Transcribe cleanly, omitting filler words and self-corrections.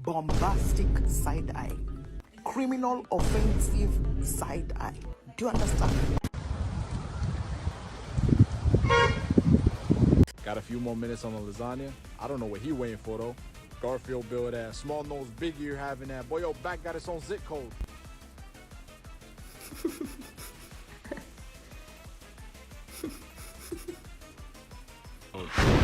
bombastic side eye, criminal offensive side eye. Do you understand? Got a few more minutes on the lasagna. I don't know what he waiting for though. Garfield build ass, small nose, big ear having that. Boy, yo, back got its own zip code. Oh.